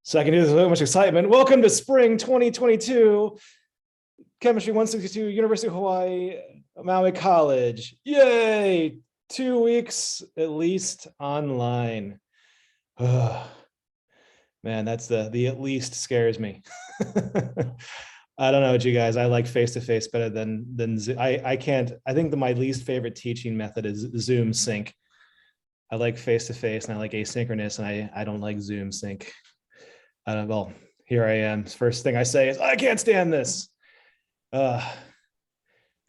So I can do this with so much excitement. Welcome to spring 2022, Chemistry 162, University of Hawaii, Maui College. Yay! 2 weeks at least online. Man, that's the at least scares me. I don't know what you guys. I like face-to-face better than Zoom. I can't. I think my least favorite teaching method is Zoom sync. I like face-to-face and I like asynchronous, and I don't like Zoom sync. Well, here I am. First thing I say is I can't stand this. Gotta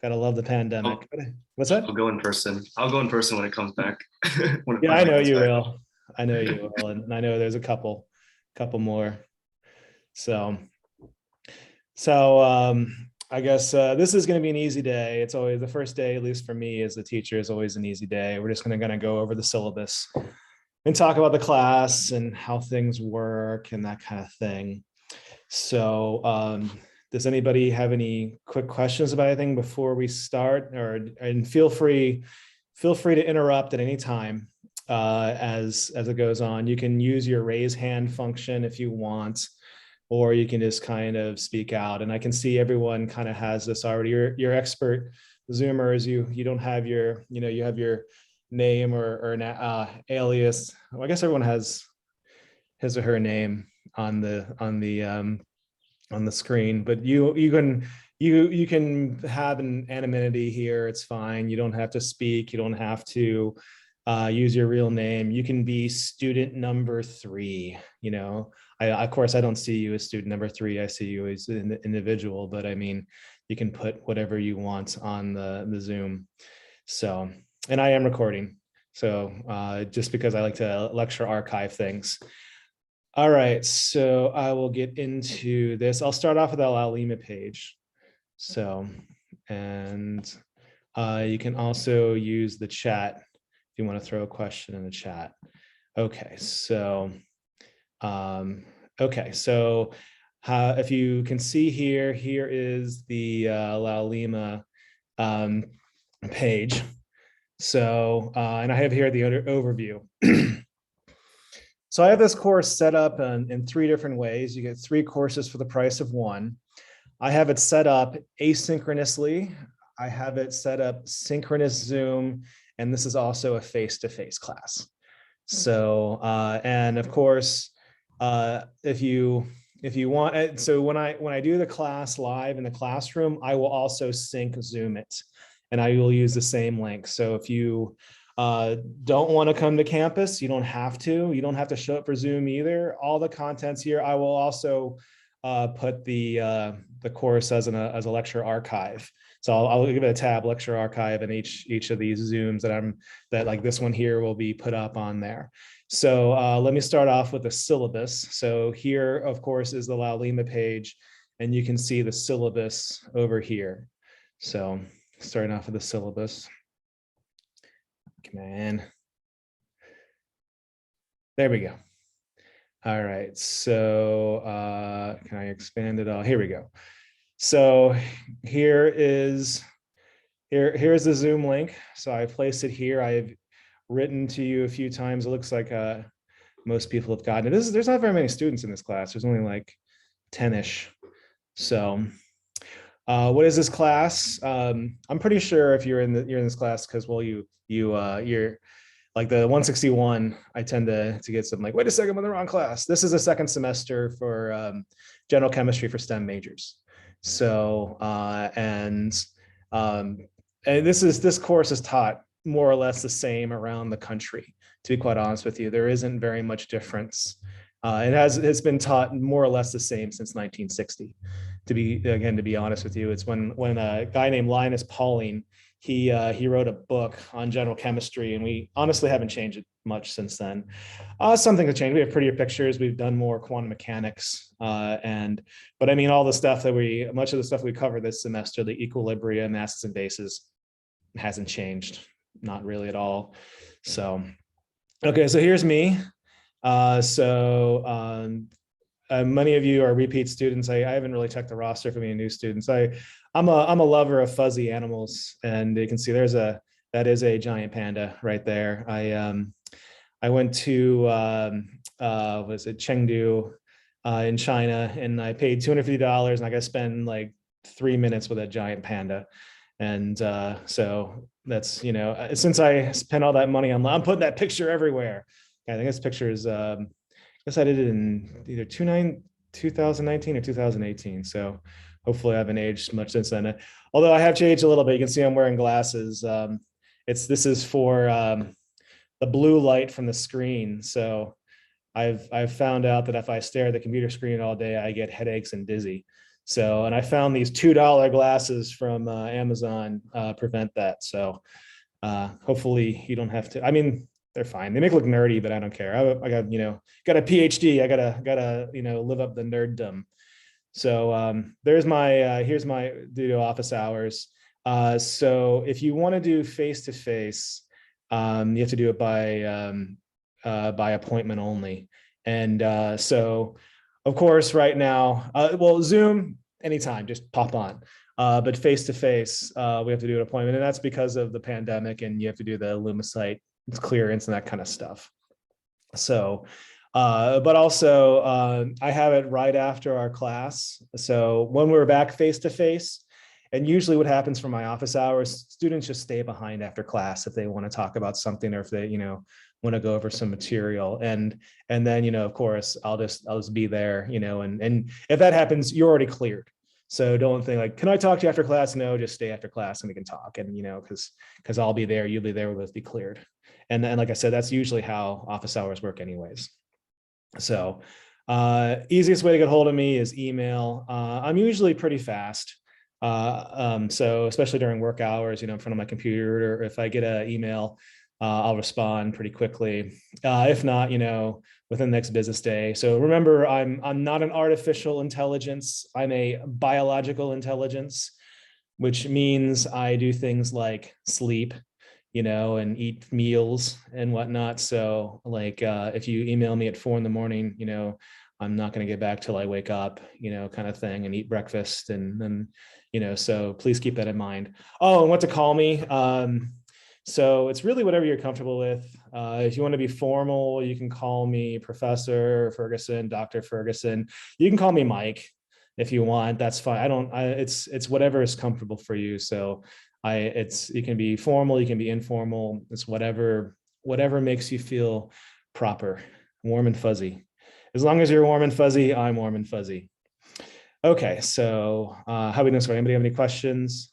love the pandemic. What's that? I'll go in person. I'll go in person when it comes back. When it Yeah, I finally know comes you back. will. I know you will, and I know there's a couple more. So I guess this is going to be an easy day. It's always the first day, at least for me as a teacher, is always an easy day. We're just going to go over the syllabus and talk about the class and how things work and that kind of thing. So does anybody have any quick questions about anything before we start? And feel free to interrupt at any time as it goes on. You can use your raise hand function if you want, or you can just kind of speak out. And I can see everyone kind of has this already. You're expert Zoomers. You don't have your, you have your name or an alias. Well, I guess everyone has his or her name on the screen, but you can have an anonymity here. It's fine. You don't have to speak. You don't have to use your real name. You can be student number 3. Of course, I don't see you as student number 3. I see you as an individual, but I mean, you can put whatever you want on the Zoom. So, and I am recording. So just because I like to lecture archive things. All right, so I will get into this. I'll start off with the Laulima page. So, and you can also use the chat if you want to throw a question in the chat. Okay, so if you can see here is the Laulima page. So, and I have here the overview. So I have this course set up in 3 different ways. You get 3 courses for the price of 1. I have it set up asynchronously. I have it set up synchronous Zoom, and this is also a face-to-face class. So, and of course, if you want, so when I do the class live in the classroom, I will also sync Zoom it, and I will use the same link. So if you don't want to come to campus, you don't have to. You don't have to show up for Zoom either. All the content's here. I will also put the course as a lecture archive. So I'll give it a tab, lecture archive, and each of these Zooms that like this one here will be put up on there. So let me start off with the syllabus. So here, of course, is the Laulima page, and you can see the syllabus over here. So starting off with the syllabus. Come on. There we go. All right, so can I expand it all? Here we go. So here's the Zoom link. So I placed it here. I've written to you a few times. It looks like most people have gotten it. There's not very many students in this class. There's only like 10-ish. So what is this class? I'm pretty sure if you're in this class, because well, you're like the 161, I tend to get some like, wait a second, I'm in the wrong class. This is a second semester for general chemistry for STEM majors. So and this course is taught more or less the same around the country. To be quite honest with you, there isn't very much difference. It's been taught more or less the same since 1960. To be honest with you, it's when a guy named Linus Pauling, he wrote a book on general chemistry, and we honestly haven't changed it much since then. Something has changed. We have prettier pictures. We've done more quantum mechanics, but I mean, all the stuff much of the stuff we covered this semester, the equilibria, masses and bases, hasn't changed, not really at all. So, okay, so here's me. Many of you are repeat students. I haven't really checked the roster for any new students. I'm a lover of fuzzy animals, and you can see that is a giant panda right there. I went to was it Chengdu in China, and I paid $250, and I got to spend like 3 minutes with a giant panda. And so that's, since I spent all that money on, I'm putting that picture everywhere. I think this picture is, I guess I did it in either 2019 or 2018. So hopefully I haven't aged much since then. Although I have changed a little bit. You can see I'm wearing glasses. This is for the blue light from the screen. So I've found out that if I stare at the computer screen all day, I get headaches and dizzy. So, and I found these $2 glasses from Amazon prevent that. So hopefully you don't have to. I mean, they're fine. They make it look nerdy, but I don't care. I got got a PhD. I gotta live up the nerddom. So there's my here's my due to office hours. So if you want to do face to face, you have to do it by appointment only. And so, of course, right now, well, Zoom anytime, just pop on. But face to face, we have to do an appointment, and that's because of the pandemic, and you have to do the Lumicite clearance and that kind of stuff. So, but also I have it right after our class. So when we're back face to face, and usually what happens for my office hours, students just stay behind after class if they want to talk about something, or if they, want to go over some material. And then, of course, I'll just be there, and if that happens, you're already cleared. So don't think like, can I talk to you after class? No, just stay after class and we can talk. And, because I'll be there, you'll be there, we'll both be cleared. And then, like I said, that's usually how office hours work anyways. So easiest way to get hold of me is email. I'm usually pretty fast. So especially during work hours, in front of my computer, or if I get an email, I'll respond pretty quickly. If not, within the next business day. So remember, I'm not an artificial intelligence. I'm a biological intelligence, which means I do things like sleep, and eat meals and whatnot. So like, if you email me at 4 a.m, I'm not going to get back till I wake up, kind of thing, and eat breakfast. And then, so please keep that in mind. Oh, and what to call me. So it's really whatever you're comfortable with. If you want to be formal, you can call me Professor Ferguson, Dr. Ferguson. You can call me Mike if you want. That's fine. It's whatever is comfortable for you. So you can be formal, you can be informal. It's whatever makes you feel proper, warm and fuzzy. As long as you're warm and fuzzy, I'm warm and fuzzy. Okay, so how are we doing? Anybody have any questions?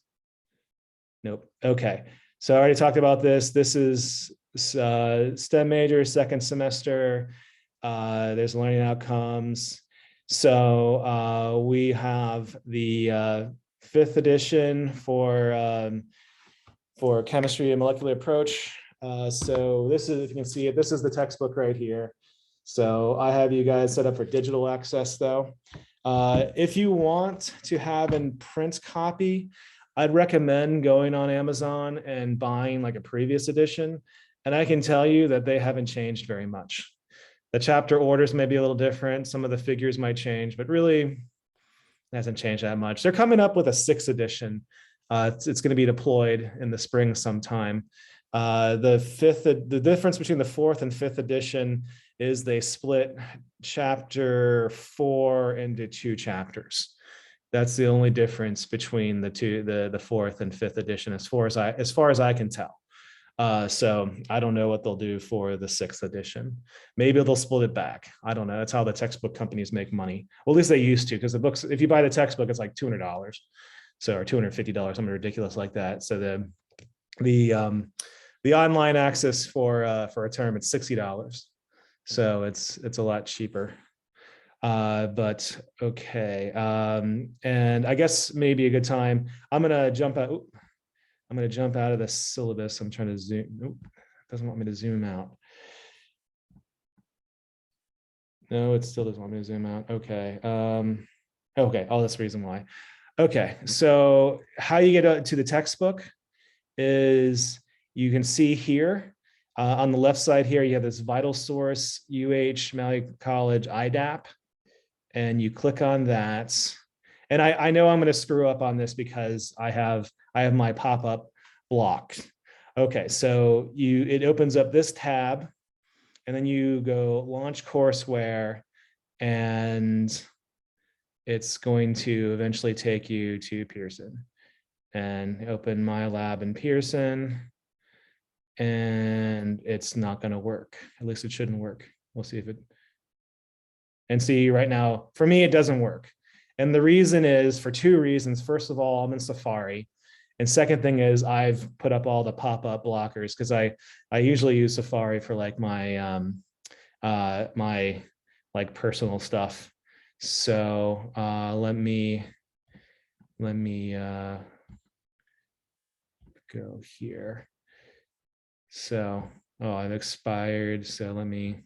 Nope. Okay. So I already talked about this. This is STEM major, second semester. There's learning outcomes. So we have the 5th edition for chemistry and molecular approach. So this is, if you can see it, this is the textbook right here. So I have you guys set up for digital access though. If you want to have a print copy, I'd recommend going on Amazon and buying like a previous edition. And I can tell you that they haven't changed very much. The chapter orders may be a little different. Some of the figures might change, but really it hasn't changed that much. They're coming up with a 6th edition. It's going to be deployed in the spring sometime. The difference between the 4th and 5th edition is they split chapter 4 into 2 chapters. That's the only difference between the 4th and 5th edition, as far as I can tell. So I don't know what they'll do for the 6th edition. Maybe they'll split it back. I don't know. That's how the textbook companies make money. Well, at least they used to, because the books, if you buy the textbook, it's like $200, or $250, something ridiculous like that. So the online access for a term, it's $60. So it's a lot cheaper. But okay. And I guess maybe a good time, I'm going to jump out. I'm going to jump out of the syllabus. I'm trying to zoom. Nope, it doesn't want me to zoom out. No, it still doesn't want me to zoom out. Okay. Okay. Oh, that's the reason why. Okay. So how you get to the textbook is, you can see here on the left side here, you have this vital source, Maui College IDAP, and you click on that. And I know I'm going to screw up on this because I have my pop-up blocked. Okay, so it opens up this tab, and then you go launch courseware, and it's going to eventually take you to Pearson. And open my lab in Pearson, and it's not going to work. At least it shouldn't work. We'll see if it, and see right now, for me, it doesn't work. And the reason is for two reasons. First of all, I'm in Safari. And second thing is I've put up all the pop-up blockers because I usually use Safari for like my like personal stuff. So let me go here. So, oh, I've expired. So let me,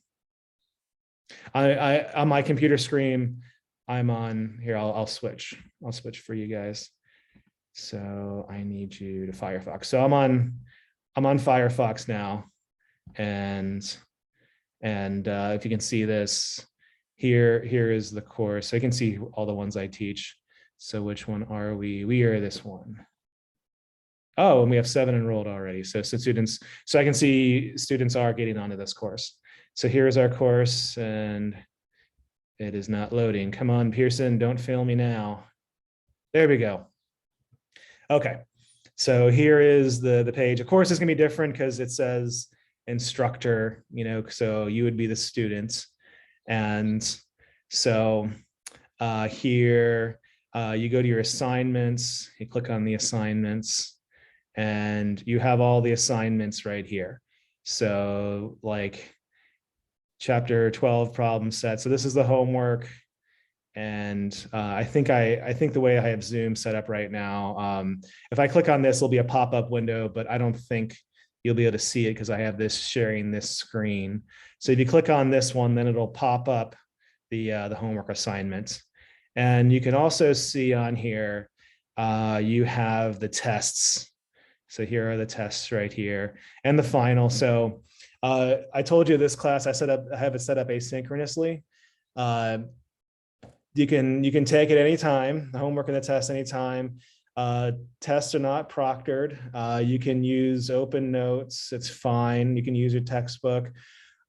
I on my computer screen, I'm on here. I'll switch for you guys. So I need you to Firefox. So I'm on Firefox now. And if you can see this, here is the course. So you can see all the ones I teach. So which one are we? We are this one. Oh, and we have 7 enrolled already. So students, so I can see students are getting onto this course. So here's our course, and it is not loading. Come on, Pearson, don't fail me now. There we go. Okay, so here is the page. Of course, it's gonna be different because it says instructor, you know, so you would be the student. And so here, you go to your assignments, you click on the assignments, and you have all the assignments right here. So like chapter 12 problem set. So this is the homework. And I think the way I have Zoom set up right now, if I click on this, it'll be a pop-up window, but I don't think you'll be able to see it because I have this sharing this screen. So if you click on this one, then it'll pop up the homework assignment. And you can also see on here, you have the tests. So here are the tests right here and the final. So I told you this class, I have it set up asynchronously. You can take it anytime, the homework and the test anytime. Tests are not proctored. You can use open notes, it's fine. You can use your textbook.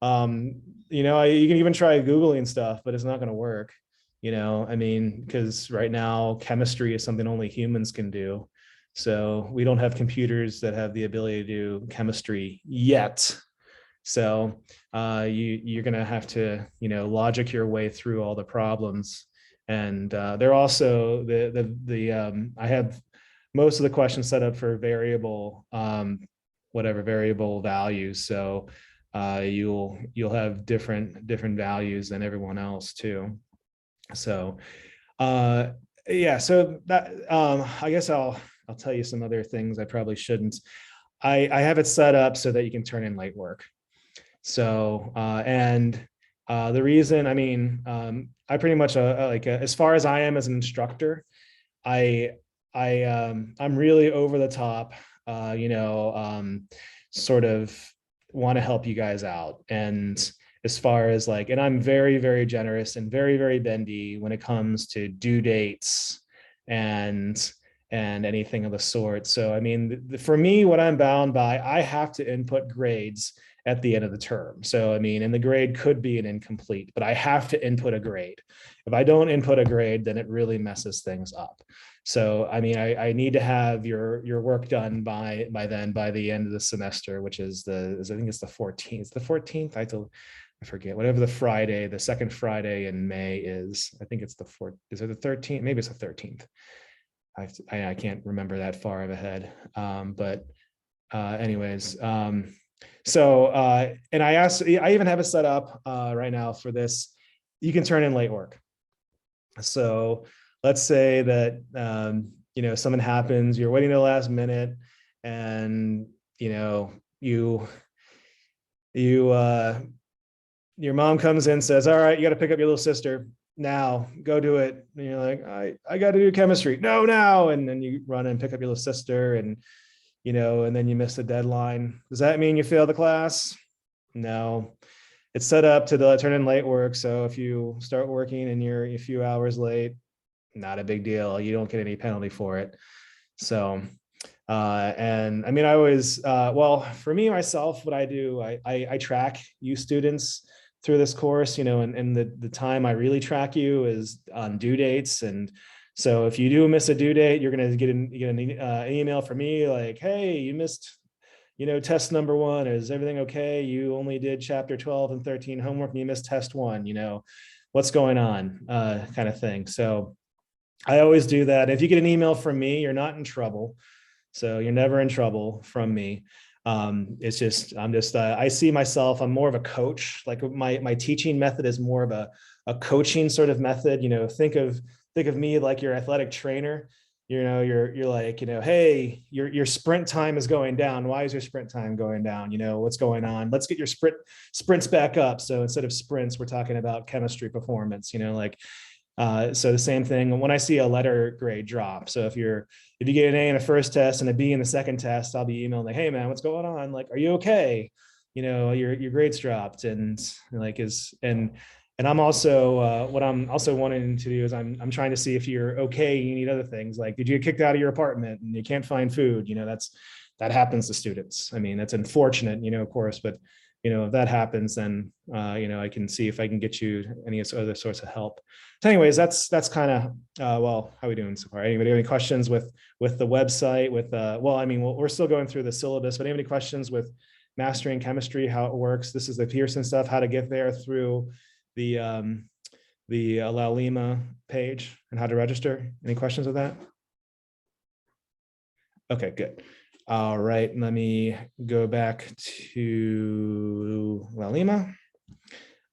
You know, you can even try Googling stuff, but it's not gonna work. You know, I mean, because right now chemistry is something only humans can do. So we don't have computers that have the ability to do chemistry yet. So you're going to have to, you know, logic your way through all the problems. And they're also I have most of the questions set up for variable, whatever variable values. So you'll have different values than everyone else too. So yeah, so that I guess I'll tell you some other things I probably shouldn't. I have it set up so that you can turn in late work. So, the reason, I mean, I pretty much, as far as I am as an instructor, I'm really over the top, you know, sort of want to help you guys out. And as far as like, and I'm very, very generous and very, very bendy when it comes to due dates and anything of the sort. So, I mean, for me, what I'm bound by, I have to input grades at the end of the term. So, I mean, and the grade could be an incomplete, but I have to input a grade. If I don't input a grade, then it really messes things up. So, I mean, I need to have your work done by the end of the semester, which is I think it's the 14th. It's the 14th. I forget, whatever the Friday, the second Friday in May is. I think it's the 4th. Is it the 13th? Maybe it's the 13th. I can't remember that far ahead. But anyways, so and I even have it set up right now for this. You can turn in late work. So let's say that you know, something happens, you're waiting to the last minute, and you know, your mom comes in and says, all right, you got to pick up your little sister now, go do it. And you're like, I got to do chemistry. No, now. And then you run and pick up your little sister, and, you know, and then you miss the deadline. Does that mean you fail the class? No, it's set up to turn in late work. So if you start working and you're a few hours late, not a big deal. You don't get any penalty for it. So, and I mean, I always, well, for me, myself, what I do, I track you students through this course, and the time I really track you is on due dates. And so if you do miss a due date, you're going to get an email from me like, hey, you missed, test number 1. Is everything okay? You only did chapter 12 and 13 homework and you missed test 1, what's going on, kind of thing. So I always do that. If you get an email from me, you're not in trouble. So you're never in trouble from me. It's just, I see myself, I'm more of a coach. Like my teaching method is more of a coaching sort of method. Think of me like your athletic trainer. You're like, hey, your sprint time is going down. Why is your sprint time going down? What's going on? Let's get your sprints back up. So instead of sprints, we're talking about chemistry performance, so the same thing when I see a letter grade drop. So if you get an A in the first test and a B in the second test, I'll be emailing like, hey man, what's going on? Like, are you okay? Your grades dropped, and and I'm also what I'm also wanting to do is I'm trying to see if you're okay. You need other things, like, did you get kicked out of your apartment and you can't find food? That happens to students. I mean, that's unfortunate, of course, but if that happens, then I can see if I can get you any other sorts of help. So anyways, that's kind of well, how are we doing so far? Anybody have any questions with the website? We're still going through the syllabus, but any questions with mastering chemistry, how it works? This is the Pearson stuff, how to get there through the La Lima page and how to register. Any questions with that? Okay, good. All right, let me go back to La Lima.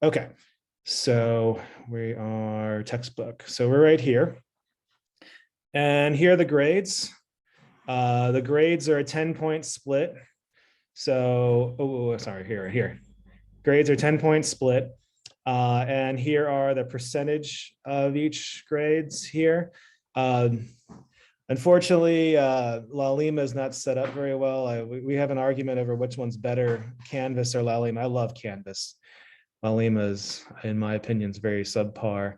Okay, so we are textbook. So we're right here. And here are the grades. The grades are a 10-point split. So, sorry, here. Grades are 10-point split. And here are the percentage of each grades here. Unfortunately, La Lima is not set up very well. We have an argument over which one's better, Canvas or La Lima. I love Canvas. La Lima is, in my opinion, is very subpar.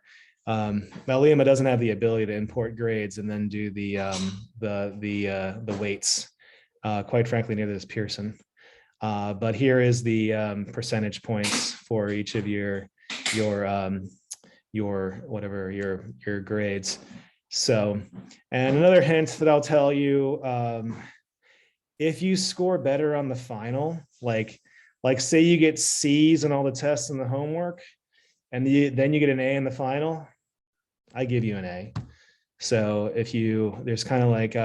La Lima doesn't have the ability to import grades and then do the weights. Quite frankly, neither does Pearson. But here is the percentage points for each of your grades. So, and another hint that I'll tell you, if you score better on the final, like say you get C's in all the tests and the homework, and then you get an A in the final, I give you an A. So there's kind of like,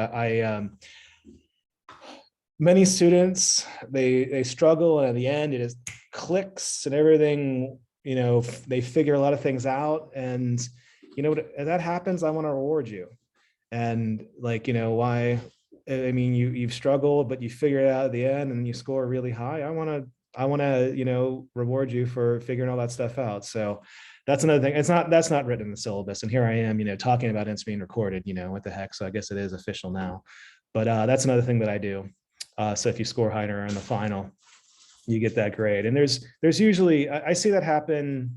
many students, they struggle, and at the end it just clicks and everything, they figure a lot of things out, and if that happens, I want to reward you. And why, I mean, you've struggled, but you figure it out at the end and you score really high. I want to reward you for figuring all that stuff out. So that's another thing. That's not written in the syllabus. And here I am, talking about it's being recorded, what the heck. So I guess it is official now, but that's another thing that I do. So if you score higher in the final, you get that grade. And there's usually, I see that happen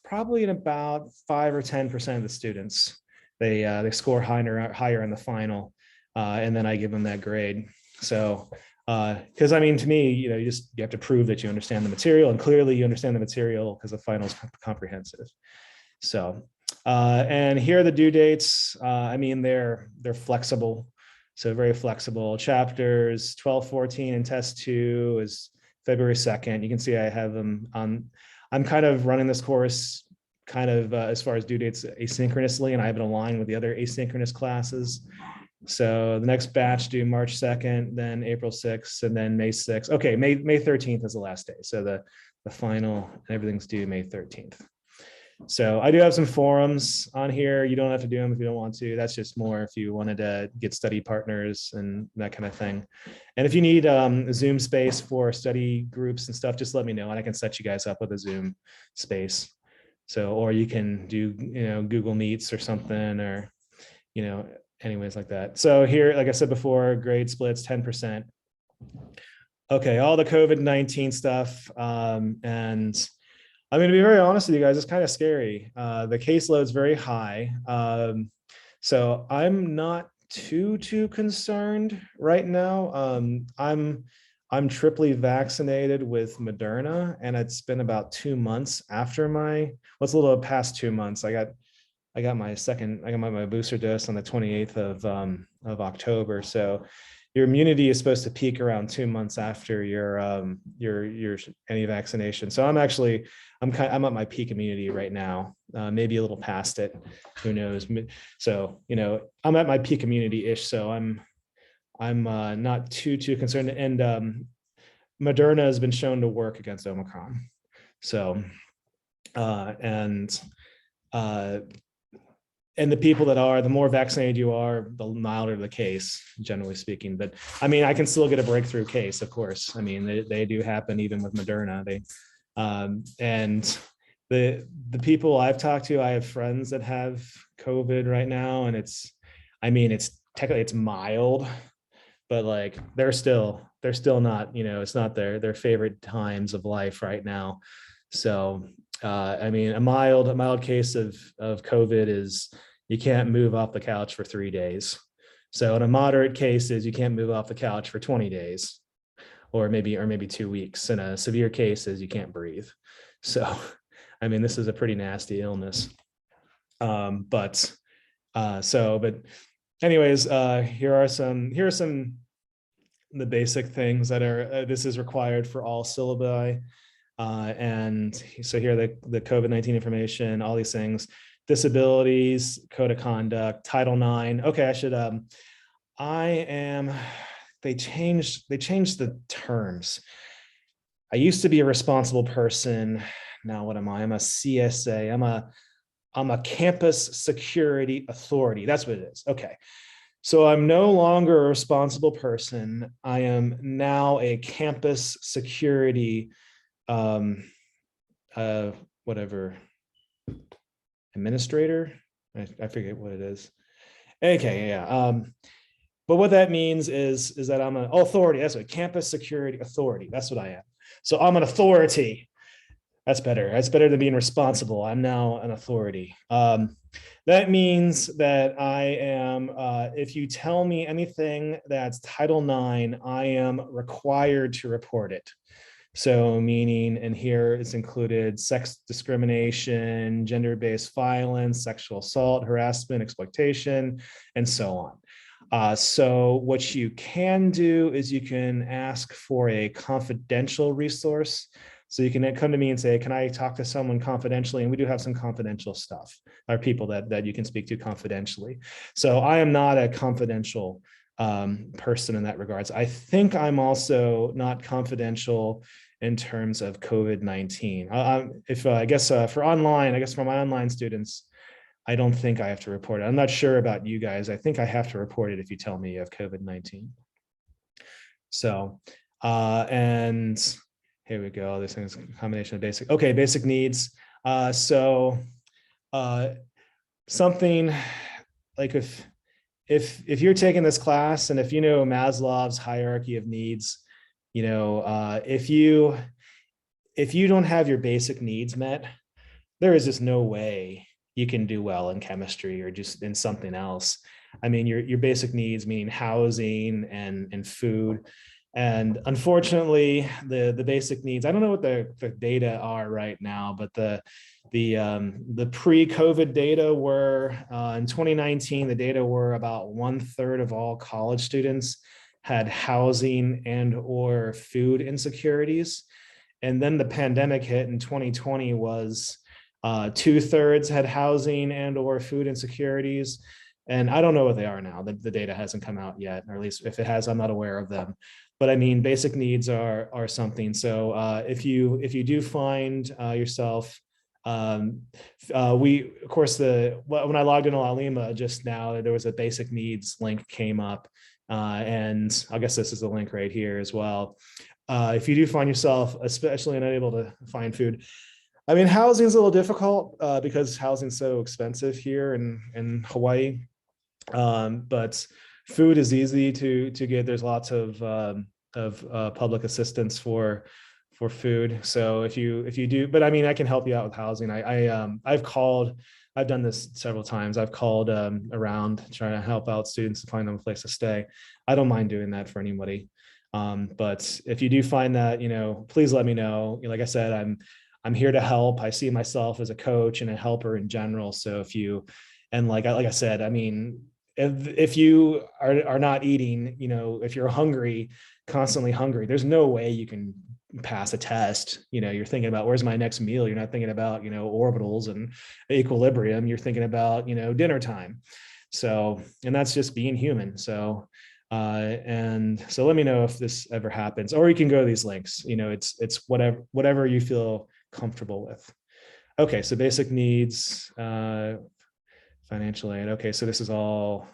probably in about 5 or 10% of the students. They score higher in the final, and then I give them that grade. So because I mean, to me, you have to prove that you understand the material, and clearly you understand the material because the final is comprehensive. So and here are the due dates. I mean, they're flexible, so very flexible. Chapters 12, 14, and test 2 is February 2nd. You can see I have them on. I'm kind of running this course as far as due dates asynchronously, and I have it aligned with the other asynchronous classes. So the next batch due March 2nd, then April 6th, and then May 6th. Okay, May 13th is the last day. So the final, everything's due May 13th. So I do have some forums on here. You don't have to do them if you don't want to. That's just more if you wanted to get study partners and that kind of thing. And if you need a Zoom space for study groups and stuff, just let me know and I can set you guys up with a Zoom space. So, or you can do, Google Meets or something, or, anyways like that. So here, like I said before, grade splits 10%. Okay, all the COVID-19 stuff. And I'm going to be very honest with you guys, it's kind of scary. The caseload's very high. So I'm not too concerned right now. I'm triply vaccinated with Moderna, and it's been about 2 months after what's a little past 2 months. I got my booster dose on the 28th of October. So your immunity is supposed to peak around 2 months after your any vaccination. So I'm at my peak immunity right now, maybe a little past it. Who knows? So I'm at my peak immunity ish. So I'm not too concerned. And Moderna has been shown to work against Omicron. So and the people the more vaccinated you are, the milder the case, generally speaking. But I mean, I can still get a breakthrough case, of course. I mean, they do happen even with Moderna. And the people I've talked to, I have friends that have COVID right now, and it's technically it's mild, but like they're still not, it's not their favorite times of life right now. So I mean, a mild case of COVID is you can't move off the couch for 3 days. So in a moderate case is you can't move off the couch for 20 days, or maybe 2 weeks. In a severe case is you can't breathe. So I mean, this is a pretty nasty illness. But anyways, here are some the basic things that are this is required for all syllabi. And so here are the COVID-19 information, all these things, disabilities, code of conduct, Title IX. Okay, they changed the terms. I used to be a responsible person. Now what am I? I'm a CSA. I'm a campus security authority. That's what it is. Okay. So I'm no longer a responsible person. I am now a campus security whatever administrator. I forget what it is. Okay, yeah. But what that means is that I'm an authority. That's a campus security authority. That's what I am. So I'm an authority. That's better. That's better than being responsible. I'm now an authority. That means that I am, if you tell me anything that's Title IX, I am required to report it. So meaning, and here it's included sex discrimination, gender-based violence, sexual assault, harassment, exploitation, and so on. So what you can do is you can ask for a confidential resource. So you can come to me and say, can I talk to someone confidentially? And we do have some confidential stuff, or people that you can speak to confidentially. So I am not a confidential person in that regards. I think I'm also not confidential in terms of COVID-19. I guess for my online students, I don't think I have to report it. I'm not sure about you guys. I think I have to report it if you tell me you have COVID-19. So, and here we go. This is a combination of basic needs. Something like if you're taking this class and if you know Maslow's hierarchy of needs, if you don't have your basic needs met, there is just no way you can do well in chemistry or just in something else. I mean, your basic needs, meaning housing and food. And unfortunately, the basic needs, I don't know what the data are right now, but the pre-COVID data were in 2019, the data were about 1/3 of all college students had housing and or food insecurities. And then the pandemic hit in 2020 was 2/3 had housing and or food insecurities. And I don't know what they are now. The data hasn't come out yet, or at least if it has, I'm not aware of them. But I mean, basic needs are something. So if you do find yourself, when I logged into Lalima just now, there was a basic needs link came up. And I guess this is the link right here as well. If you do find yourself especially unable to find food, I mean, housing is a little difficult because housing is so expensive here in Hawaii. But food is easy to get. There's lots of public assistance for food. So if you do, but I mean, I can help you out with housing. I've done this several times. I've called around trying to help out students to find them a place to stay. I don't mind doing that for anybody. But if you do find that, please let me know. Like I said, I'm here to help. I see myself as a coach and a helper in general. So if you, and like I said, I mean, if you are not eating, if you're hungry, constantly hungry, there's no way you can pass a test. You're thinking about where's my next meal. You're not thinking about, orbitals and equilibrium. You're thinking about, dinner time. So, and that's just being human. So, and so let me know if this ever happens, or you can go to these links. It's whatever you feel comfortable with. Okay, so basic needs, financial aid. Okay, so this is all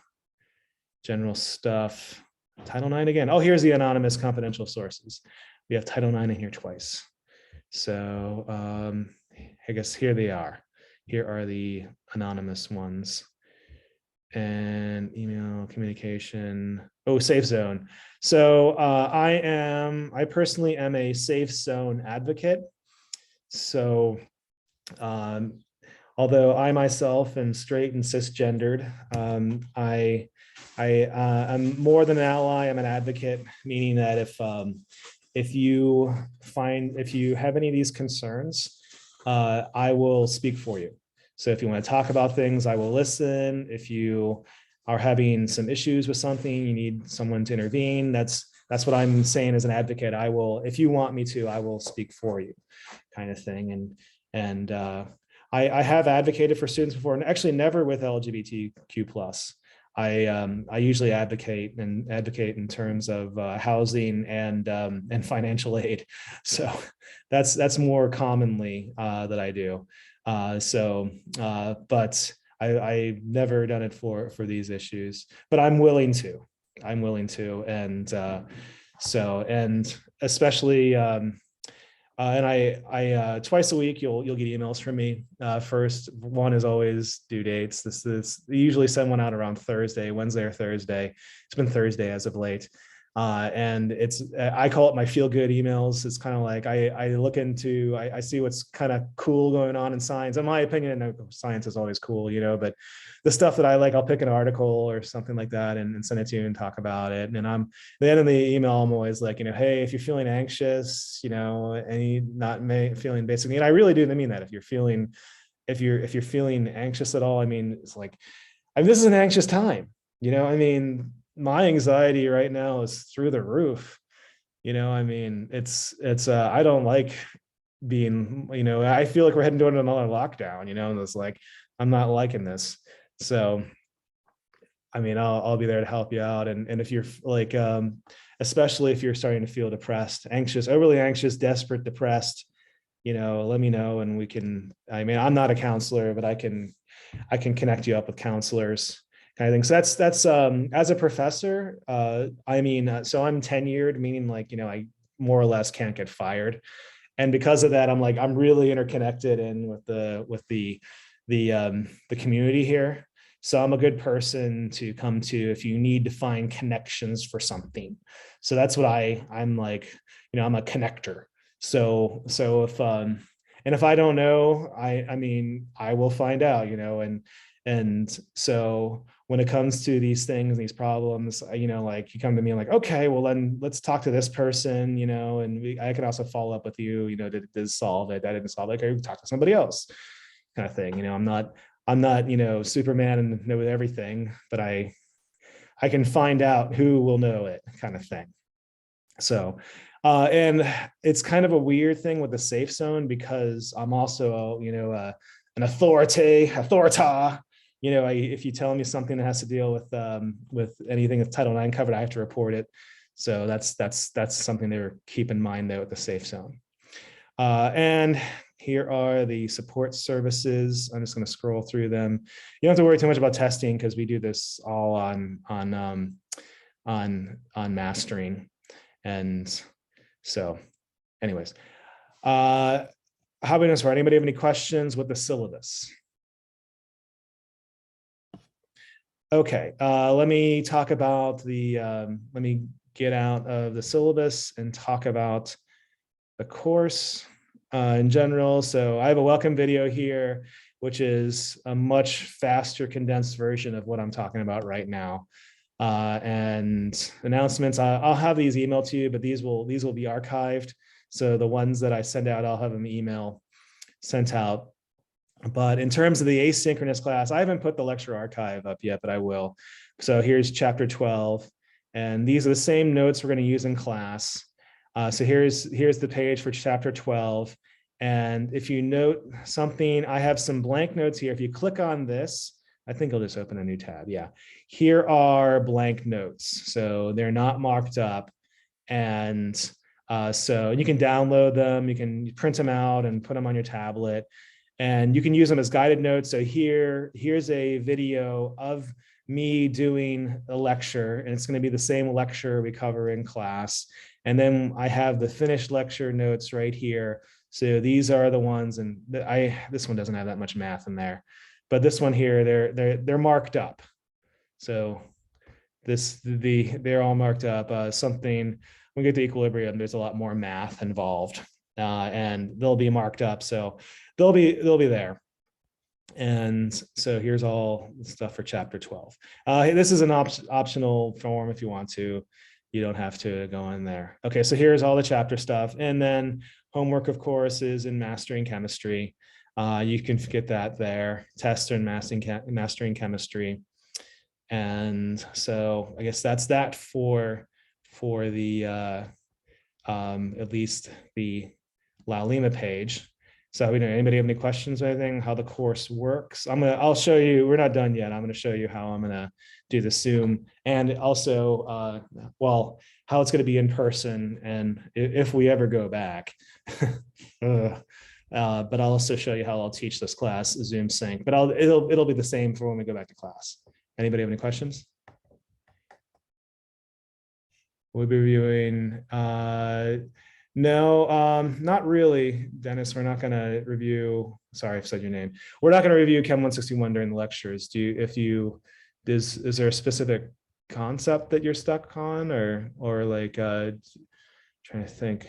general stuff. Title IX again. Oh, here's the anonymous confidential sources. We have Title IX in here twice. So I guess here they are. Here are the anonymous ones. And email communication. Oh, safe zone. So I personally am a safe zone advocate. So although I myself am straight and cisgendered, I'm more than an ally. I'm an advocate, meaning that if you have any of these concerns, I will speak for you. So if you want to talk about things, I will listen. If you are having some issues with something, you need someone to intervene. That's what I'm saying as an advocate. I will, if you want me to, I will speak for you, kind of thing. And I have advocated for students before, and actually never with LGBTQ plus. I usually advocate in terms of housing and financial aid. So that's more commonly that I do. But I've never done it for these issues, but I'm willing to, and especially, and I twice a week you'll get emails from me. First one is always due dates. This is usually send one out around Wednesday or Thursday. It's been Thursday as of late. And I call it my feel good emails. It's kind of like I look into, I see what's kind of cool going on in science. In my opinion, science is always cool, but the stuff that I like, I'll pick an article or something like that and send it to you and talk about it. And at the end of the email, I'm always like, hey, if you're feeling anxious, feeling basically, and I really do mean that. If you're feeling anxious at all, I mean, it's like, this is an anxious time, my anxiety right now is through the roof. It's I don't like being, I feel like we're heading to another lockdown, and it's like, I'm not liking this. So, I'll be there to help you out. And if you're like, especially if you're starting to feel depressed, anxious, overly anxious, desperate, depressed, let me know and we can, I'm not a counselor, but I can connect you up with counselors. Kind of thing. So that's as a professor, so I'm tenured, meaning like, I more or less can't get fired. And because of that, I'm really interconnected with the community here. So I'm a good person to come to if you need to find connections for something. So that's what I'm like, I'm a connector. So if and if I don't know, I will find out, and so when it comes to these things, these problems, like you come to me and like, okay, well then let's talk to this person, and I can also follow up with you, did this solve it? That didn't solve it. Okay, talk to somebody else, kind of thing. I'm not, Superman and know everything, but I can find out who will know it, kind of thing. So, and it's kind of a weird thing with the safe zone because I'm also, an authority. If you tell me something that has to deal with anything with Title IX covered, I have to report it. So that's something to keep in mind though with the safe zone. And here are the support services. I'm just going to scroll through them. You don't have to worry too much about testing because we do this all on mastering. And so, anyways, how about this? Anybody have any questions with the syllabus? Okay, let me talk about let me get out of the syllabus and talk about the course in general. So I have a welcome video here, which is a much faster condensed version of what I'm talking about right now. And announcements, I'll have these emailed to you, but these will be archived. So the ones that I send out, I'll have them email sent out. But in terms of the asynchronous class, I haven't put the lecture archive up yet, but I will. So here's chapter 12. And these are the same notes we're going to use in class. So here's the page for chapter 12. And if you note something, I have some blank notes here. If you click on this, I think I'll just open a new tab. Yeah, here are blank notes. So they're not marked up. And so you can download them, you can print them out and put them on your tablet. And you can use them as guided notes. So here's a video of me doing a lecture, and it's going to be the same lecture we cover in class. And then I have the finished lecture notes right here. So these are the ones, and this one doesn't have that much math in there, but this one here, they're marked up. So they're all marked up. Something when we get to equilibrium, there's a lot more math involved, and they'll be marked up. So they'll be there. And so here's all the stuff for chapter 12. This is an optional form if you want to. You don't have to go in there. Okay, so here's all the chapter stuff. And then homework, of course, is in mastering chemistry. You can get that there. Tests in mastering chemistry. And so I guess that's that for the at least the La Lima page. So anybody have any questions or anything, how the course works? I'll show you, we're not done yet. I'm going to show you how I'm going to do the Zoom, and also, well, how it's going to be in person, and if we ever go back. But I'll also show you how I'll teach this class Zoom sync, but it'll be the same for when we go back to class. Anybody have any questions? We'll be reviewing, no, not really, Dennis. We're not going to review. Sorry, I've said your name. We're not going to review Chem 161 during the lectures. Is there a specific concept that you're stuck on, or like trying to think?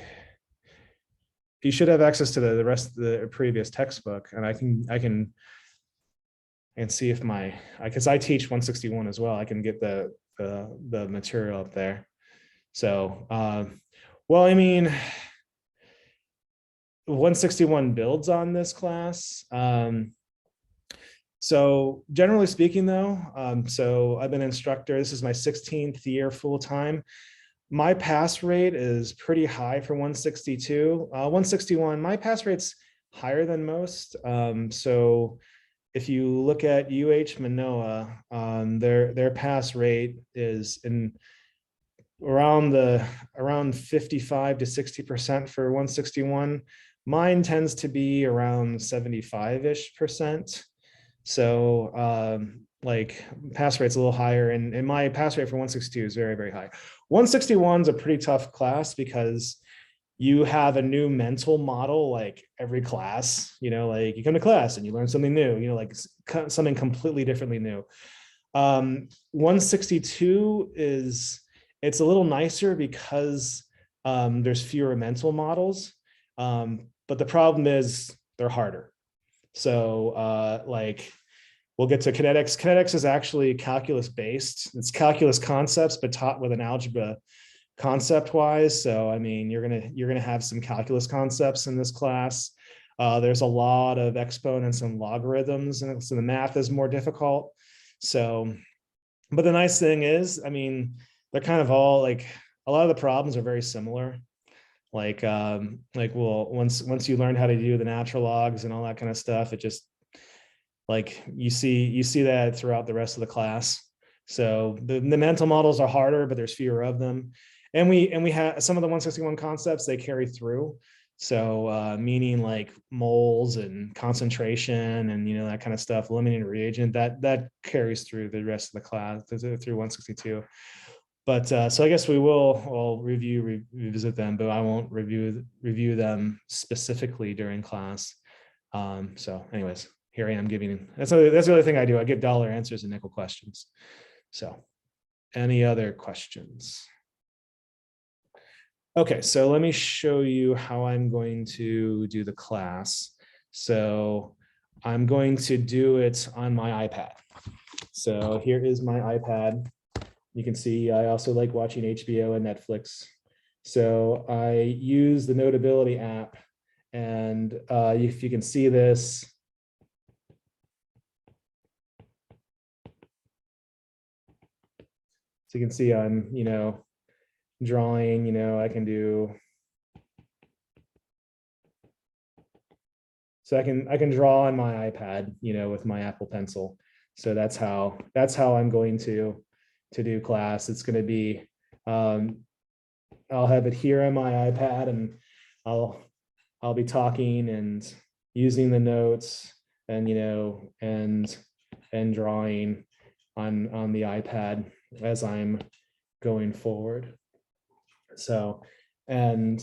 You should have access to the rest of the previous textbook, and I can see if because I teach 161 as well. I can get the material up there. So, well, I mean, 161 builds on this class. So generally speaking, though, so I've been an instructor. This is my 16th year full time. My pass rate is pretty high for 162. 161, my pass rate's higher than most. So if you look at Manoa, their pass rate is in around 55 to 60% for 161. Mine tends to be around 75-ish%. So like pass rate's a little higher, and my pass rate for 162 is very, very high. 161 is a pretty tough class because you have a new mental model like every class. Like you come to class and you learn something new, like something completely differently new. 162 it's a little nicer because there's fewer mental models, but the problem is they're harder. So like we'll get to kinetics. Kinetics is actually calculus based. It's calculus concepts, but taught with an algebra concept wise. So I mean, you're gonna have some calculus concepts in this class. There's a lot of exponents and logarithms, and so the math is more difficult. So, but the nice thing is, I mean, they're kind of all like, a lot of the problems are very similar. Like well, once you learn how to do the natural logs and all that kind of stuff, it just like you see that throughout the rest of the class. So the mental models are harder, but there's fewer of them. And we have some of the 161 concepts, they carry through. So meaning like moles and concentration and that kind of stuff, limiting reagent, that carries through the rest of the class through 162. But so I guess we'll revisit them, but I won't review them specifically during class. So anyways, here I am giving, that's the other thing I do. I give dollar answers and nickel questions. So any other questions? Okay, so let me show you how I'm going to do the class. So I'm going to do it on my iPad. So here is my iPad. You can see I also like watching HBO and Netflix. So I use the Notability app, and if you can see this, so you can see I'm, drawing, I can do, so I can draw on my iPad, with my Apple Pencil. So that's how I'm going to do class. It's going to be, I'll have it here on my iPad, and I'll be talking and using the notes, and and drawing on the iPad as I'm going forward. So, and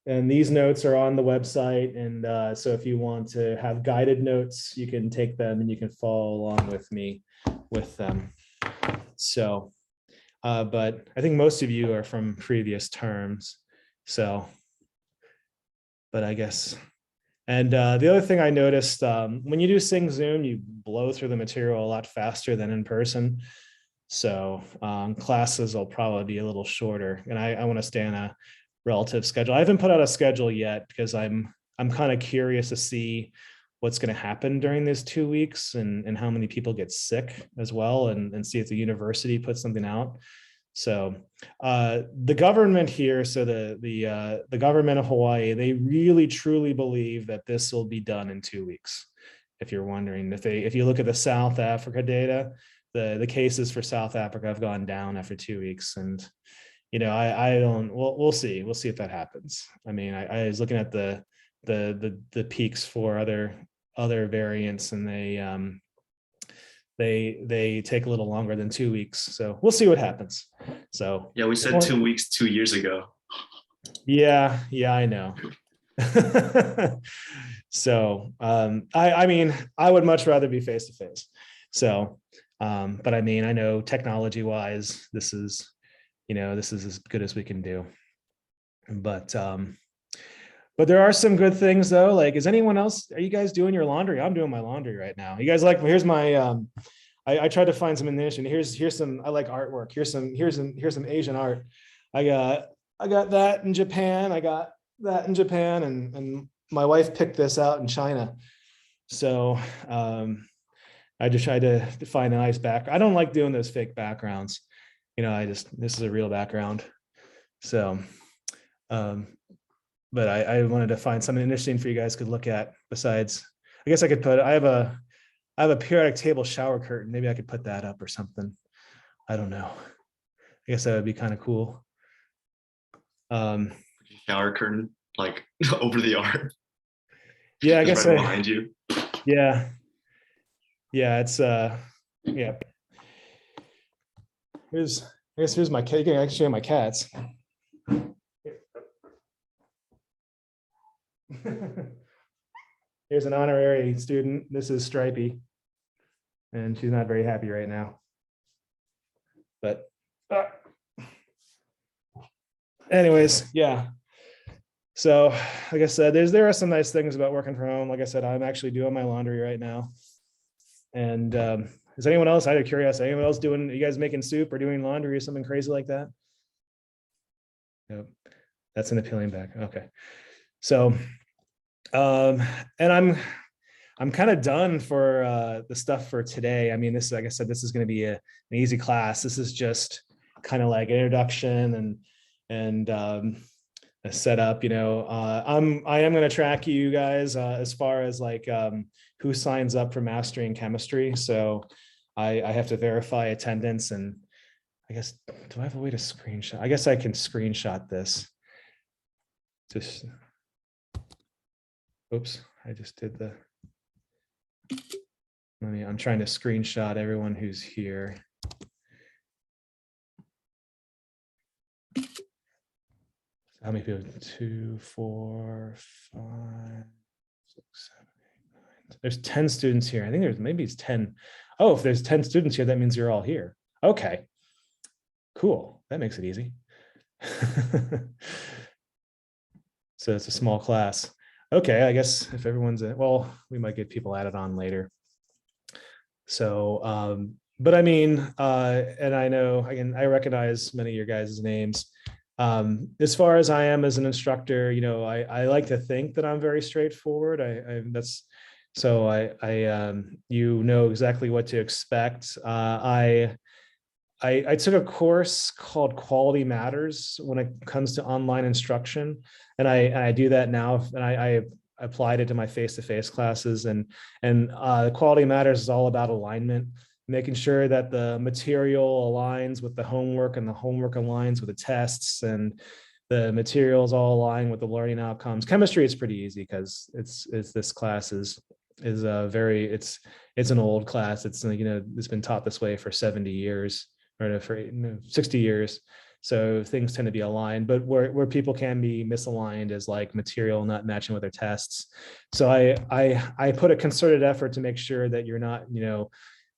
these notes are on the website, and so if you want to have guided notes, you can take them and you can follow along with me with them. So, but I think most of you are from previous terms. So, but I guess, and the other thing I noticed, when you do Sing Zoom, you blow through the material a lot faster than in person. So classes will probably be a little shorter, and I want to stay on a relative schedule. I haven't put out a schedule yet because I'm kind of curious to see what's going to happen during these 2 weeks, and how many people get sick as well, and see if the university puts something out. So the government here, so the government of Hawaii, they really truly believe that this will be done in 2 weeks. If you're wondering, if you look at the South Africa data, the cases for South Africa have gone down after 2 weeks, and I don't. We'll see. We'll see if that happens. I mean, I was looking at the peaks for other variants, and they take a little longer than 2 weeks. So we'll see what happens. So Yeah, we said 2 weeks 2 years ago. Yeah, I know. So I mean, I would much rather be face to face. So but I mean, I know technology wise, this is as good as we can do. But there are some good things though. Like, is anyone else, are you guys doing your laundry? I'm doing my laundry right now. You guys like, here's my I tried to find some initiation. Here's some, I like artwork. Here's some Asian art. I got that in Japan. I got that in Japan, and my wife picked this out in China. So I just tried to find a nice back. I don't like doing those fake backgrounds. This is a real background. So, but I wanted to find something interesting for you guys could look at. Besides, I guess I could put, I have a periodic table shower curtain. Maybe I could put that up or something. I don't know. I guess that would be kind of cool. Shower curtain, like over the art. Yeah, I guess right behind you. Yeah. It's yeah. Here's my cat. I can show you my cats. Here's an honorary student. This is Stripey, and she's not very happy right now. But anyways, yeah. So like I said, there are some nice things about working from home. Like I said, I'm actually doing my laundry right now. And is anyone else, out of curiosity, anyone else doing, are you guys making soup or doing laundry or something crazy like that? Nope. That's an appealing back. Okay. So, and I'm kind of done for the stuff for today. I mean, this, like I said, this is going to be an easy class. This is just kind of like introduction and a setup. I am going to track you guys as far as like who signs up for mastering chemistry. So I have to verify attendance, and I guess, do I have a way to screenshot? I guess I can screenshot this. Just, oops, I just did the, I'm trying to screenshot everyone who's here. How many people? 2, 4, 5, 6, 7, 8, 9. There's 10 students here. I think maybe it's 10. Oh, if there's 10 students here, that means you're all here. Okay, cool. That makes it easy. So it's a small class. Okay, I guess if everyone's in, well, we might get people added on later. So but I mean, and I know, again, I recognize many of your guys' names. As far as I am as an instructor, I like to think that I'm very straightforward. You know exactly what to expect. I took a course called Quality Matters when it comes to online instruction, and I do that now, and I applied it to my face-to-face classes, and Quality Matters is all about alignment, making sure that the material aligns with the homework and the homework aligns with the tests, and the materials all align with the learning outcomes. Chemistry is pretty easy because it's this class is a very it's an old class. It's been taught this way for 70 years or for 60 years. So things tend to be aligned, but where people can be misaligned is like material not matching with their tests. So I put a concerted effort to make sure that you're not,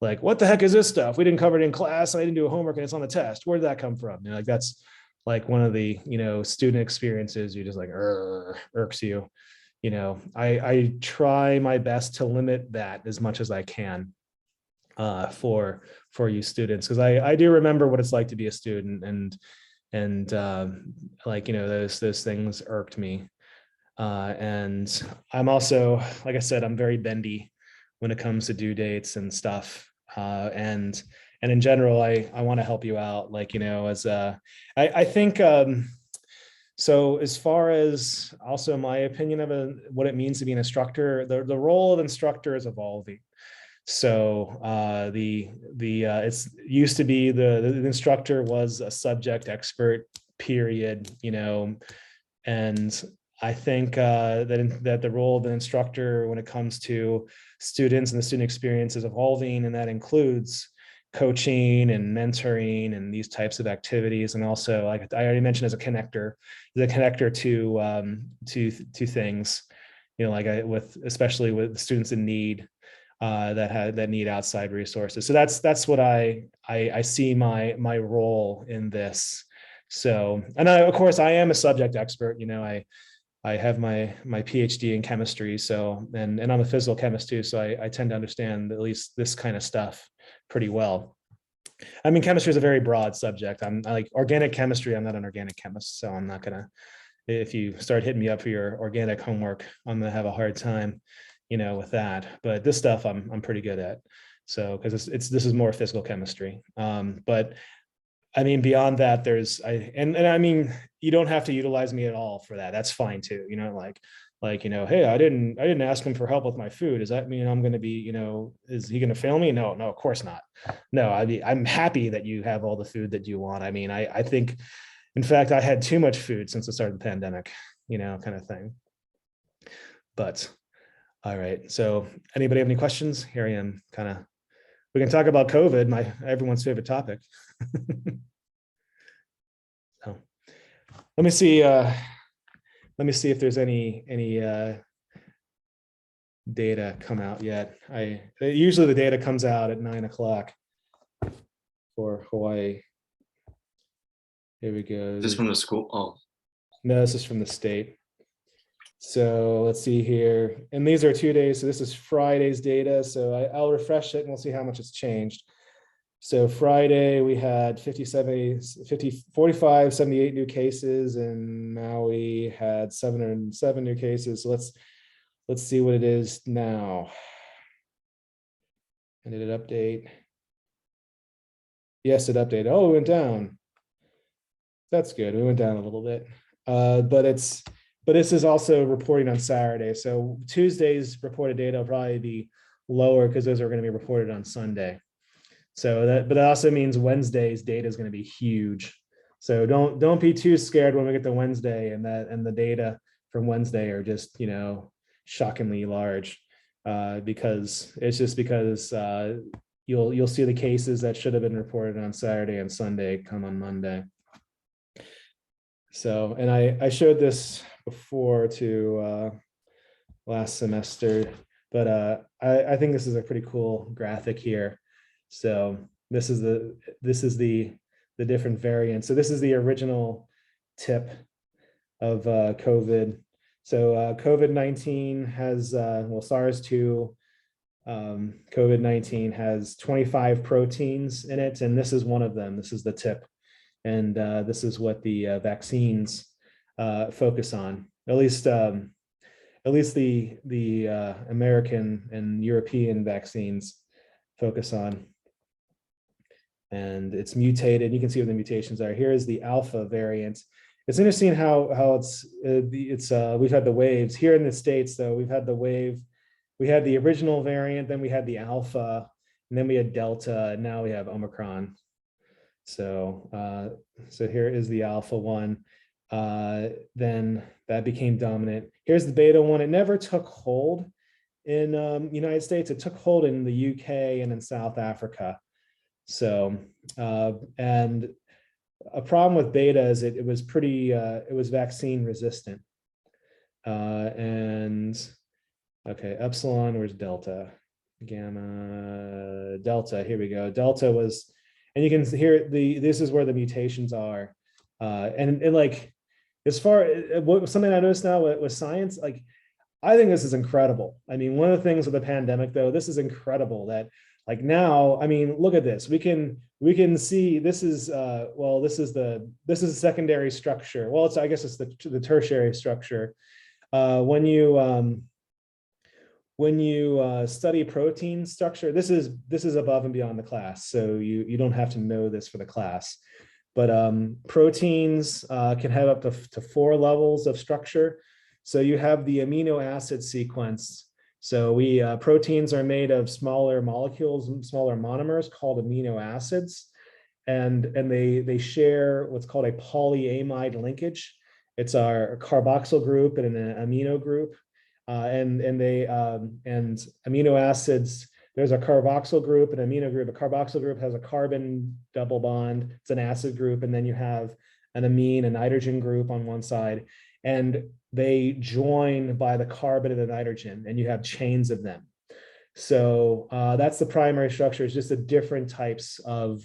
like, what the heck is this stuff? We didn't cover it in class. And I didn't do a homework and it's on the test. Where did that come from? Like that's like one of the, student experiences you just like irks you. I try my best to limit that as much as I can for you students, because I do remember what it's like to be a student, and those things irked me, and I'm also, like I said, I'm very bendy when it comes to due dates and stuff, and in general I want to help you out, I think so as far as also my opinion of what it means to be an instructor, the role of instructor is evolving. So it's used to be the instructor was a subject expert, period, and I think that the role of the instructor when it comes to students and the student experience is evolving, and that includes coaching and mentoring and these types of activities, and also, like I already mentioned, as a connector, to things, especially with students in need, that need outside resources. So that's what I see my role in this. So, and of course I am a subject expert. I have my PhD in chemistry, so and I'm a physical chemist too, so I tend to understand at least this kind of stuff pretty well. I mean, chemistry is a very broad subject. I like organic chemistry. I'm not an organic chemist, so I'm not gonna. If you start hitting me up for your organic homework, I'm gonna have a hard time, with that. But this stuff I'm pretty good at. So because this is more physical chemistry. But I mean, beyond that, and I mean, you don't have to utilize me at all for that. That's fine too. Hey, I didn't ask him for help with my food. Does that mean I'm going to be, is he going to fail me? No, of course not. No, I'm happy that you have all the food that you want. I mean, I think, in fact, I had too much food since the start of the pandemic, kind of thing. But all right. So anybody have any questions? Here I am, we can talk about COVID, everyone's favorite topic. So let me see if there's any data come out yet. Usually the data comes out at 9 o'clock for Hawaii. Here we go. Is this from the school? Oh, no, this is from the state. So let's see here. And these are 2 days. So this is Friday's data. So I'll refresh it and we'll see how much it's changed. So Friday we had 45, 78 new cases, and Maui had 707 new cases. So let's see what it is now. And did it update? Yes, it updated. Oh, it went down. That's good. We went down a little bit. But this is also reporting on Saturday. So Tuesday's reported data will probably be lower because those are going to be reported on Sunday. So but that also means Wednesday's data is going to be huge. So don't be too scared when we get to Wednesday and the data from Wednesday are just, shockingly large, because you'll see the cases that should have been reported on Saturday and Sunday come on Monday. So, and I showed this before to last semester, but I think this is a pretty cool graphic here. So this is the different variants. So this is the original tip of COVID. So COVID-19 has SARS-2 COVID-19 has 25 proteins in it, and this is one of them. This is the tip. And this is what the vaccines focus on, at least the American and European vaccines focus on. And it's mutated. You can see what the mutations are. Here is the alpha variant. It's interesting how it's we've had the waves here in the States, though. We've had the wave. We had the original variant, then we had the alpha, and then we had delta, and now we have Omicron. So here is the alpha one. Then that became dominant. Here's the beta one. It never took hold in United States. It took hold in the UK and in South Africa. So and a problem with beta is it was vaccine resistant. And okay, epsilon, where's delta? Gamma, delta, here we go. Delta was, and you can hear this is where the mutations are. And like, as far as something I noticed now with science, like, I think this is incredible. I mean, one of the things with the pandemic, though, this is incredible that like now, I mean, look at this. We can see this is well, this is a secondary structure. Well, I guess it's the tertiary structure. When you study protein structure, this is above and beyond the class, so you don't have to know this for the class. But proteins can have up to 4 levels of structure. So you have the amino acid sequence. So proteins are made of smaller molecules, smaller monomers called amino acids, and they share what's called a polyamide linkage. It's our carboxyl group and an amino group, and amino acids. There's a carboxyl group and amino group. A carboxyl group has a carbon double bond. It's an acid group, and then you have an amine, a nitrogen group on one side, and they join by the carbon and the nitrogen, and you have chains of them. So that's the primary structure. It's just the different types of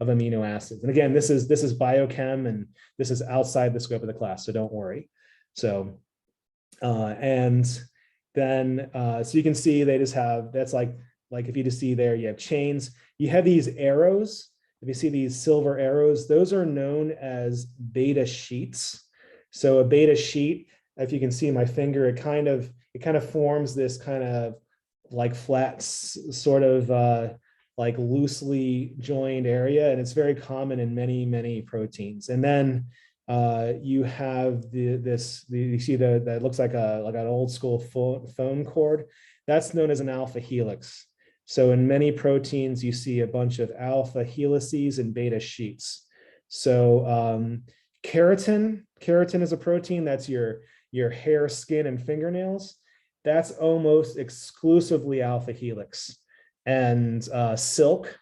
amino acids. And again, this is biochem, and this is outside the scope of the class, so don't worry. So and then so you can see they just have, that's like if you just see there, you have chains. You have these arrows. If you see these silver arrows, those are known as beta sheets. So a beta sheet, if you can see my finger, it kind of forms this kind of like flat sort of like loosely joined area, and it's very common in many proteins. And then you have you see that looks like an old school phone cord. That's known as an alpha helix. So in many proteins, you see a bunch of alpha helices and beta sheets. So keratin is a protein that's your hair, skin, and fingernails. That's almost exclusively alpha helix. And silk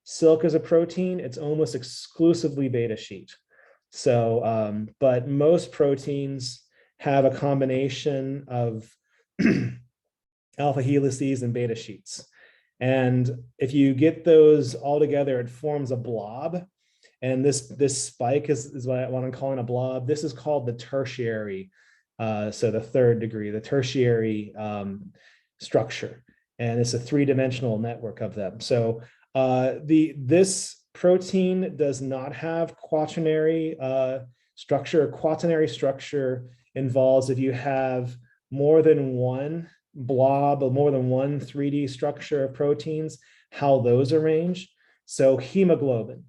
is a protein. It's almost exclusively beta sheet. So, but most proteins have a combination of alpha helices and beta sheets. And if you get those all together, it forms a blob. And this spike is what I'm calling a blob. This is called the tertiary, so the third degree, the tertiary structure. And it's a 3-dimensional network of them. So this protein does not have quaternary structure. Quaternary structure involves if you have more than one blob or more than one 3D structure of proteins, how those arrange. So hemoglobin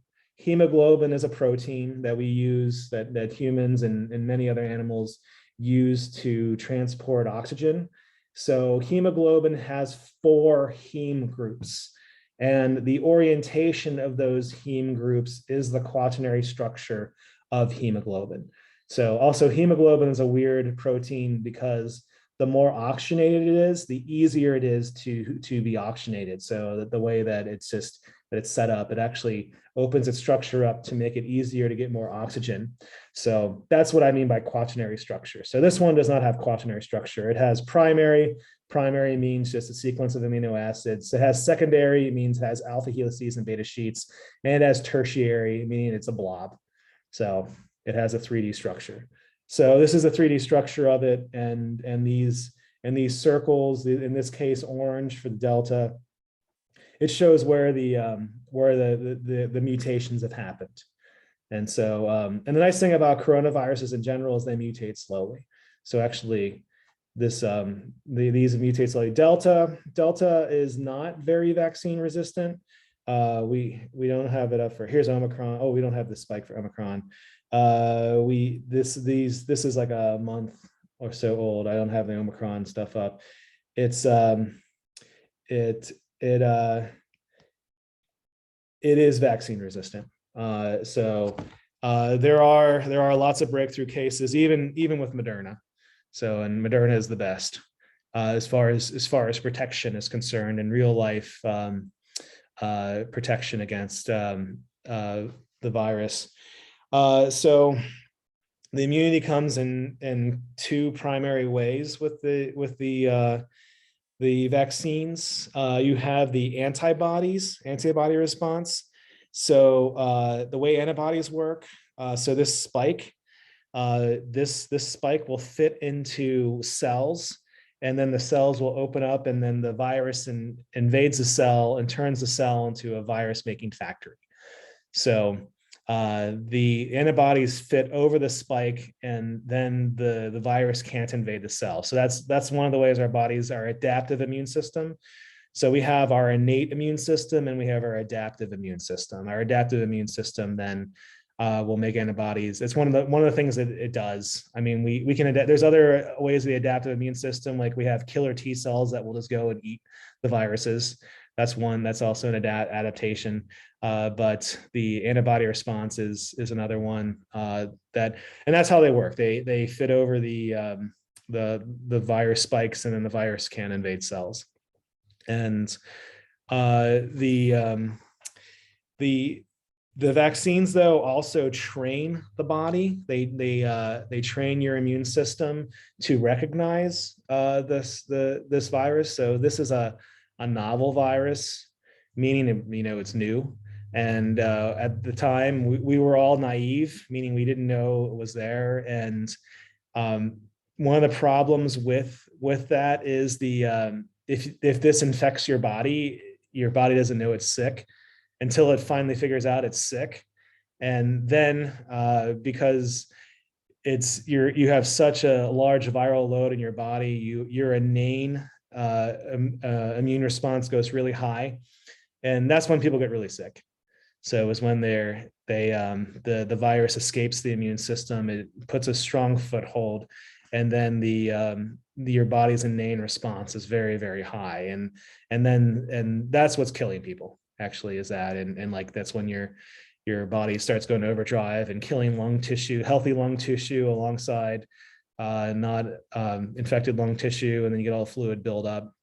is a protein that we use, that humans and many other animals use to transport oxygen. So hemoglobin has 4 heme groups, and the orientation of those heme groups is the quaternary structure of hemoglobin. So also hemoglobin is a weird protein because the more oxygenated it is, the easier it is to be oxygenated. So the way that it's set up, it actually opens its structure up to make it easier to get more oxygen. So that's what I mean by quaternary structure. So this one does not have quaternary structure. It has primary. Primary means just a sequence of amino acids. It has secondary, it means it has alpha helices and beta sheets. And it has tertiary, meaning it's a blob. So it has a 3D structure. So this is a 3D structure of it, and these And these circles, in this case, orange for Delta, it shows where the mutations have happened. And so, and the nice thing about coronaviruses in general is they mutate slowly. So actually, these mutate slowly. Delta is not very vaccine resistant. We don't have it up for, here's Omicron. Oh, we don't have the spike for Omicron. This is like a month or so old. I don't have the Omicron stuff up. It's it is vaccine resistant. So there are lots of breakthrough cases, even with Moderna. So, and Moderna is the best as far as protection is concerned in real life, protection against the virus. So the immunity comes in two primary ways with the vaccines. You have the antibody response. So the way antibodies work, so this spike will fit into cells, and then the cells will open up, and then the virus invades the cell and turns the cell into a virus-making factory. So the antibodies fit over the spike, and then the virus can't invade the cell. So that's one of the ways our bodies, our adaptive immune system. So we have our innate immune system and we have our adaptive immune system. Our adaptive immune system then will make antibodies. It's one of the things that it does. I mean, we can adapt. There's other ways of the adaptive immune system, like we have killer T cells that will just go and eat the viruses. That's one. That's also an adaptation. But the antibody response is another one and that's how they work. They fit over the virus spikes, and then the virus can invade cells. And the vaccines, though, also train the body. They train your immune system to recognize this virus. So this is a novel virus, meaning it's new. And at the time, we were all naive, meaning we didn't know it was there. And one of the problems with that is if this infects your body doesn't know it's sick until it finally figures out it's sick. And then because you have such a large viral load in your body, your innate immune response goes really high, and that's when people get really sick. So it's when the virus escapes the immune system, it puts a strong foothold, and then your body's innate response is very, very high, and that's what's killing people, actually, is that, and like that's when your body starts going overdrive and killing healthy lung tissue alongside not infected lung tissue, and then you get all the fluid buildup.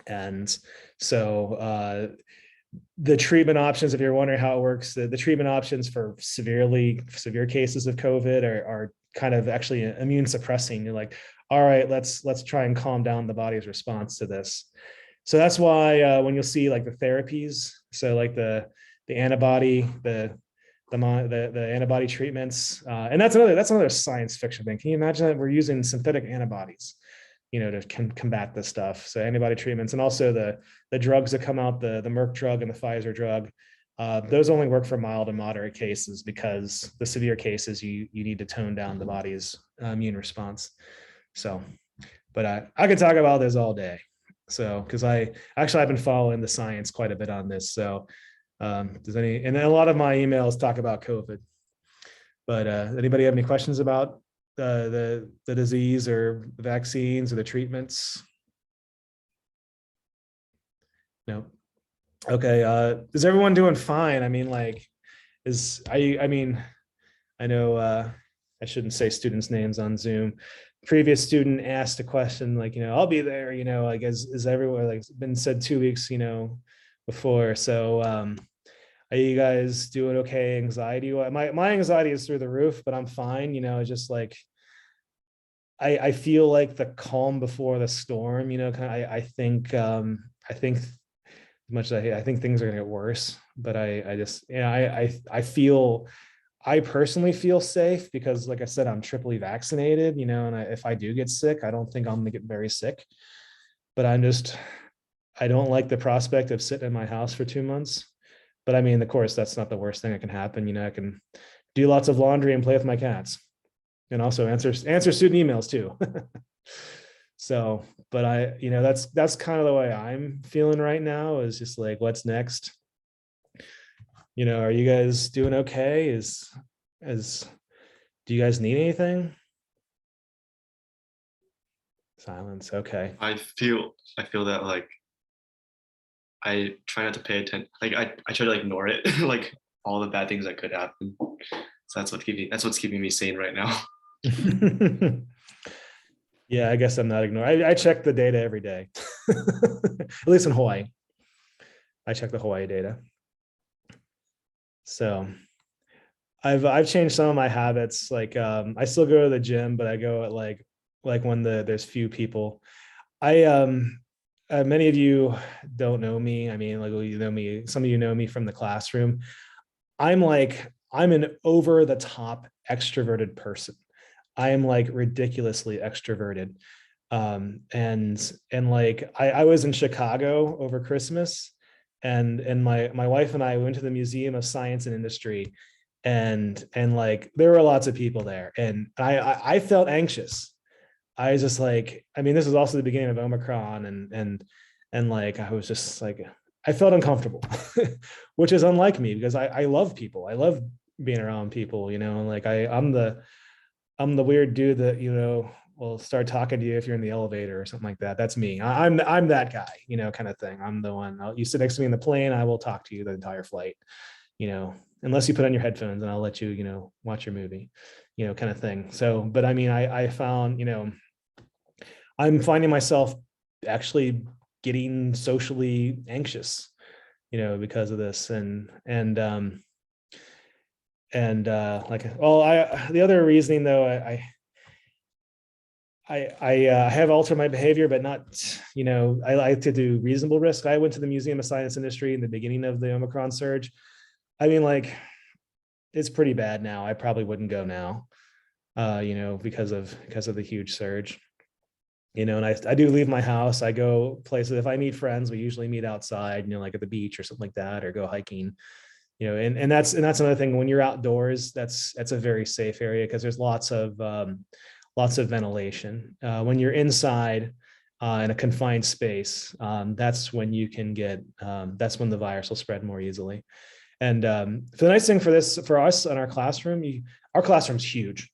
And so the treatment options, if you're wondering how it works, the treatment options for severe cases of COVID are kind of actually immune suppressing. You're like, all right, let's try and calm down the body's response to this. So that's why when you'll see like the therapies, so like the antibody, the antibody treatments, and that's another science fiction thing. Can you imagine that we're using synthetic antibodies, to combat this stuff? So antibody treatments, and also the drugs that come out, the Merck drug and the Pfizer drug, those only work for mild and moderate cases, because the severe cases you need to tone down the body's immune response. So, but I could talk about this all day. So, because I've been following the science quite a bit on this. So, and then a lot of my emails talk about COVID. But anybody have any questions about the disease or the vaccines or the treatments? No. Okay. Is everyone doing fine? I mean, like, I know I shouldn't say students' names on Zoom. Previous student asked a question like, I'll be there, like, is everyone, like, it's been said 2 weeks, before. So are you guys doing okay anxiety? My anxiety is through the roof, but I'm fine. Just like, I feel like the calm before the storm, I think much as I think things are gonna get worse, but I just, I feel I personally feel safe because, like I said, I'm triply vaccinated, and if I do get sick, I don't think I'm gonna get very sick. But I don't like the prospect of sitting in my house for 2 months. But I mean, of course, that's not the worst thing that can happen. I can do lots of laundry and play with my cats, and also answer student emails too. So, but that's kind of the way I'm feeling right now, is just like, what's next? Are you guys doing okay? Do you guys need anything? Silence. Okay. I feel that like I try not to pay attention. Like I try to like ignore it, like all the bad things that could happen. So that's what's keeping me sane right now. Yeah, I guess I'm not ignoring. I check the data every day. At least in Hawaii. I check the Hawaii data. So I've changed some of my habits. Like I still go to the gym, but I go at like when there's few people. I many of you don't know me. I mean, like, you know me, some of you know me from the classroom. I'm an over the top extroverted person. I am like ridiculously extroverted. And like I was in Chicago over Christmas, and my wife and I went to the Museum of Science and Industry, and like there were lots of people there, and I felt anxious. I was just like, I mean, this was also the beginning of Omicron, and like I was just like, I felt uncomfortable, which is unlike me because I love people. I love being around people, and like I'm the weird dude that will start talking to you if you're in the elevator or something like that. That's me. I'm that guy, kind of thing. I'm the one. You sit next to me in the plane, I will talk to you the entire flight, unless you put on your headphones, and I'll let you watch your movie, kind of thing. So, but I mean, I found I'm finding myself actually getting socially anxious, because of this, like, well, the other reasoning though, I have altered my behavior, but not, I like to do reasonable risk. I went to the Museum of Science Industry in the beginning of the Omicron surge. I mean, like, it's pretty bad now. I probably wouldn't go now, because of the huge surge. And I do leave my house. I go places. If I meet friends, we usually meet outside, like at the beach or something like that, or go hiking. And that's another thing. When you're outdoors, that's a very safe area because there's lots of ventilation. When you're inside in a confined space, that's when you can get. That's when the virus will spread more easily. And the nice thing for us in our classroom, our classroom's huge.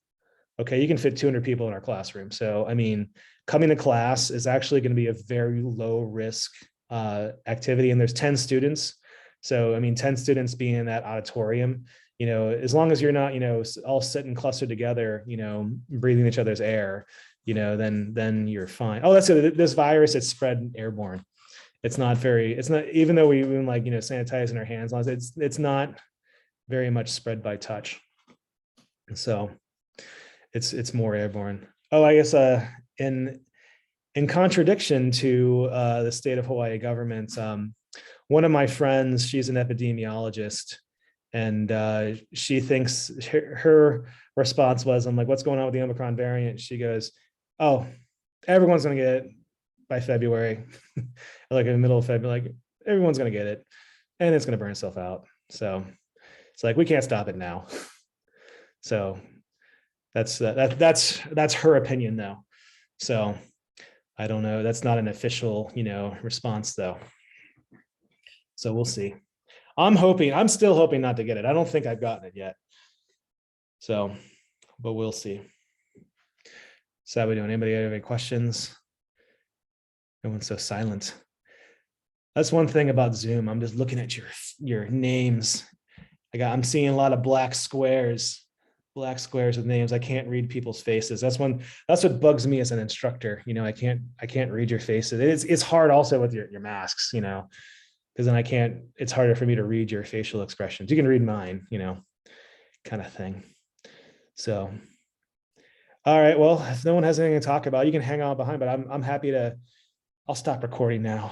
Okay, you can fit 200 people in our classroom. So I mean, coming to class is actually going to be a very low risk activity, and there's 10 students. So I mean, 10 students being in that auditorium, as long as you're not, all sitting clustered together, breathing each other's air, then you're fine. Oh, that's it. This virus, it's spread airborne. It's not, even though we've been like, sanitizing our hands, it's not very much spread by touch. So it's more airborne. Oh, I guess in contradiction to the state of Hawaii government, one of my friends, she's an epidemiologist, and she thinks her response was, I'm like, what's going on with the Omicron variant? She goes, oh, everyone's going to get it by February, like in the middle of February, like everyone's going to get it and it's going to burn itself out. So it's like, we can't stop it now. So that's her opinion though. So I don't know. That's not an official, response though. So we'll see. I'm still hoping not to get it. I don't think I've gotten it yet. So, but we'll see. So how are we doing? Anybody have any questions? Everyone's so silent. That's one thing about Zoom. I'm just looking at your names. I'm seeing a lot of black squares with names. I can't read people's faces. That's what bugs me as an instructor. I can't read your faces. It's hard also with your masks, because then it's harder for me to read your facial expressions. You can read mine, kind of thing. So, all right. Well, if no one has anything to talk about, you can hang out behind, but I'm happy to, I'll stop recording now.